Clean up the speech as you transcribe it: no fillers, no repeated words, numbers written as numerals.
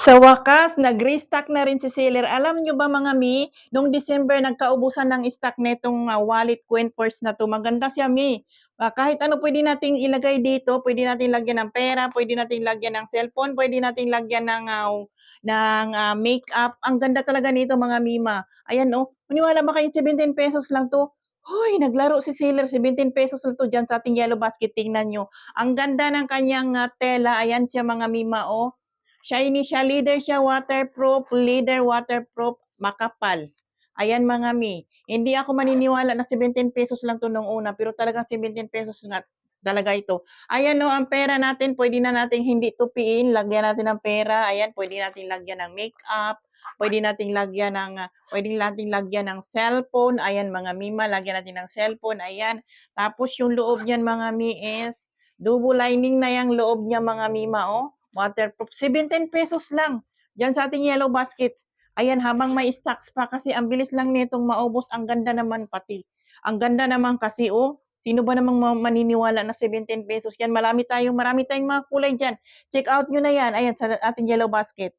Sa wakas, nag-restock na rin si seller. Alam niyo ba mga Mi, nung December nagkaubusan ng stock nitong, wallet coin purse na 'to. Maganda siya Mi. Kahit ano puwede nating ilagay dito, puwede nating lagyan ng pera, puwede nating lagyan ng cellphone, puwede nating lagyan ng makeup. Ang ganda talaga nito mga Mima. Ayan oh, maniwala ba kayo ₱17 lang 'to. Hoy, naglaro si seller, ₱17 lang 'to diyan sa ating yellow basket, tingnan niyo. Ang ganda ng kanyang, tela, ayan siya mga Mima oh. Shiny siya, leather waterproof, makapal. Ayan mga Mi, hindi ako maniniwala na ₱17 lang 'to nung una, pero talagang ₱17 nga talaga ito. Ayan 'no, ang pera natin puwede na nating hindi tupiin, lagyan natin ng pera, ayan puwede nating lagyan ng makeup, puwede nating lagyan ng cellphone, ayan mga Mima, lagyan natin ng cellphone, ayan. Tapos yung loob niyan mga Mi is double lining na yang loob niya mga Mima, oh. Waterproof, ₱17 lang, diyan sa ating yellow basket. Ayan, habang may stocks pa kasi ang bilis lang nitong maubos, ang ganda naman pati. Ang ganda naman kasi, oh. Sino ba namang maniniwala na ₱17 yan, marami tayong mga kulay diyan. Check out niyo na yan, ayan sa ating yellow basket.